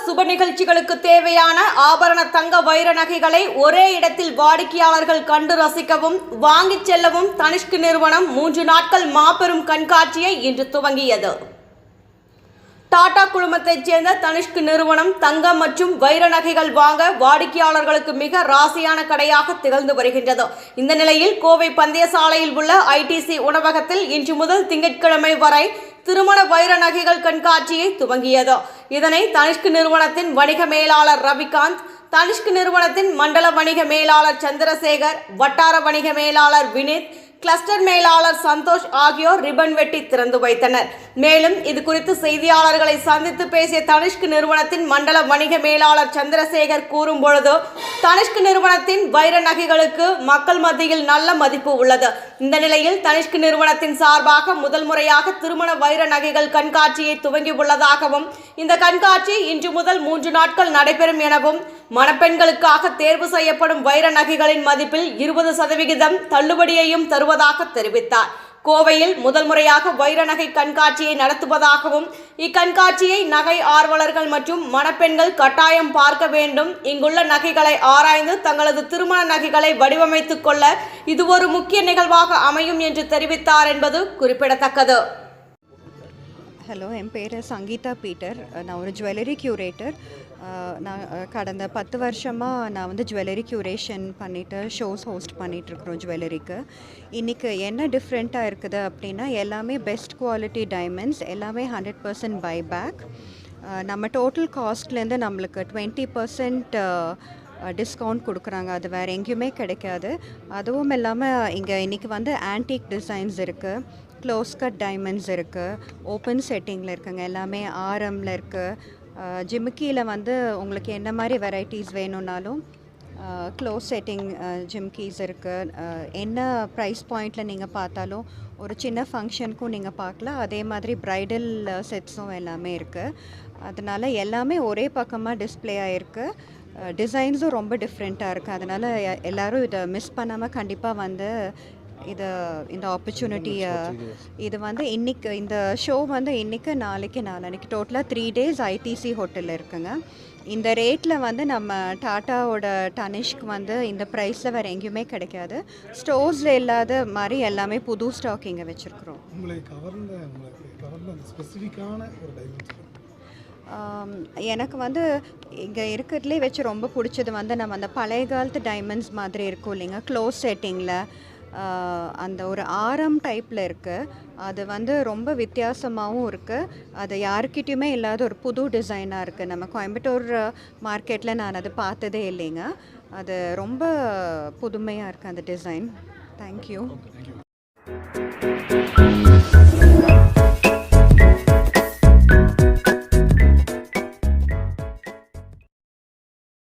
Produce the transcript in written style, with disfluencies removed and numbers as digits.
சுப நிகழ்ச்சிகளுக்கு தேவையான ஆபரண தங்க வைர நகைகளை ஒரே இடத்தில் வாடிக்கையாளர்கள் கண்டு ரசிக்கவும் வாங்கிச் செல்லவும் தனிஷ்க் நிறுவனம் 3 நாட்கள் மாபெரும் கண்காட்சியை இன்று துவங்கியது. டாடா குழுமத்தைச் சேர்ந்த தனிஷ்க் நிறுவனம் தங்கம் மற்றும் வைர நகைகள் வாங்க வாடிக்கையாளர்களுக்கு மிக ராசியான கடையாக திகழ்ந்து வருகின்றது. இந்த நிலையில் கோவை பந்தயசாலையில் உள்ள ஐடிசி உணவகத்தில் இன்று முதல் திங்கட்கிழமை வரை திருமண வைர நகைகள் கண்காட்சியை துவங்கியது. இதனை தனிஷ்க் நிறுவனத்தின் வணிக மேலாளர் ரவிகாந்த், தனிஷ்க் நிறுவனத்தின் மண்டல வணிக மேலாளர் சந்திரசேகர், வட்டார வணிக மேலாளர் வினித், கிளஸ்டர் மேலாளர் சந்தோஷ் ஆகியோர் ரிப்பன் வெட்டி திறந்து வைத்தனர். மேலும் இது குறித்து செய்தியாளர்களை சந்தித்து பேசிய தனிஷ்க் நிறுவனத்தின் மண்டல வணிக மேலாளர் சந்திரசேகர் கூறும்பொழுது, தனிஷ்க் நிறுவனத்தின் வைர நகைகளுக்கு மக்கள் மத்தியில் நல்ல மதிப்பு உள்ளது. இந்த நிலையில் தனிஷ்க் நிறுவனத்தின் சார்பாக முதல் முறையாக திருமண வைர நகைகள் கண்காட்சியை துவங்கியுள்ளதாகவும், இந்த கண்காட்சி இன்று முதல் 3 நாட்கள் நடைபெறும் எனவும், மணப்பெண்களுக்காக தேர்வு செய்யப்படும் வைர நகைகளின் மதிப்பில் 20% தள்ளுபடியையும் தருவதாக தெரிவித்தார். கோவையில் முதல் முறையாக வைர நகை கண்காட்சியை நடத்துவதாகவும், இக்கண்காட்சியை நகை ஆர்வலர்கள் மற்றும் மணப்பெண்கள் கட்டாயம் பார்க்க வேண்டும். இங்குள்ள நகைகளை ஆராய்ந்து தங்களது திருமண நகைகளை வடிவமைத்துக் கொள்ள இது ஒரு முக்கிய நிகழ்வாக அமையும் என்று தெரிவித்தார் என்பது குறிப்பிடத்தக்கது. ஹலோ, என் பேர் சங்கீதா பீட்டர். நான் ஒரு ஜுவல்லரி க்யூரேட்டர். நான் கடந்த 10 வருஷமாக நான் ஜுவல்லரி க்யூரேஷன் பண்ணிவிட்டு ஷோஸ் ஹோஸ்ட் பண்ணிகிட்ருக்குறோம் ஜுவல்லரிக்கு. இன்றைக்கி என்ன டிஃப்ரெண்ட்டாக இருக்குது அப்படின்னா, எல்லாமே பெஸ்ட் குவாலிட்டி டைமண்ட்ஸ், எல்லாமே 100% பைபேக். நம்ம டோட்டல் காஸ்ட்லேருந்து நம்மளுக்கு 20% டிஸ்கவுண்ட் கொடுக்குறாங்க. அது வேறு எங்கேயுமே கிடைக்காது. அதுவும் இல்லாமல் இங்கே இன்றைக்கி ஆன்டிக் டிசைன்ஸ் இருக்குது, க்ளோஸ் கட் டைமண்ட்ஸ் இருக்குது, ஓப்பன் செட்டிங்கில் இருக்குங்க, எல்லாமே ஆரமில் இருக்குது. ஜிமிக்கியில் உங்களுக்கு என்ன மாதிரி வெரைட்டிஸ் வேணும்னாலும் க்ளோஸ் செட்டிங் ஜிம்கீஸ் இருக்குது. என்ன ப்ரைஸ் பாயிண்டில் நீங்கள் பார்த்தாலும் ஒரு சின்ன ஃபங்க்ஷனுக்கும் நீங்கள் பார்க்கலாம். அதே மாதிரி ப்ரைடல் செட்ஸும் எல்லாமே இருக்குது. அதனால் எல்லாமே ஒரே பக்கமாக டிஸ்பிளே ஆகிருக்கு. டிசைன்ஸும் ரொம்ப டிஃப்ரெண்ட்டாக இருக்குது. அதனால் எல்லோரும் இதை மிஸ் பண்ணாமல் கண்டிப்பாக இந்த ஆப்பர்ச்சுனிட்டி இது இன்றைக்கி இந்த ஷோ இன்றைக்கி நாளைக்கு டோட்டலாக 3 days ஐடிசி ஹோட்டலில் இருக்குங்க. இந்த ரேட்டில் நம்ம டாட்டாவோட தனிஷ்க் இந்த ப்ரைஸில் வேறு எங்கேயுமே கிடைக்காது. ஸ்டோர்ஸில் இல்லாத மாதிரி எல்லாமே புது ஸ்டாக் இங்கே வச்சுருக்குறோம். எனக்கு இங்கே இருக்கிறதுலே வச்சு ரொம்ப பிடிச்சது நம்ம அந்த பழைய காலத்து டைமண்ட்ஸ் மாதிரி இருக்கும் இல்லைங்க, க்ளோஸ் செட்டிங்கில் அந்த ஒரு ஆரம் டைப்பில் இருக்குது. அது ரொம்ப வித்தியாசமாகவும் இருக்குது. அது யாருக்கிட்டையுமே இல்லாத ஒரு புது டிசைனாக இருக்குது. நம்ம கோயம்புத்தூர் மார்க்கெட்டில் நான் அது பார்த்ததே இல்லைங்க. அது ரொம்ப புதுமையாக இருக்குது அந்த டிசைன். தேங்க்யூ.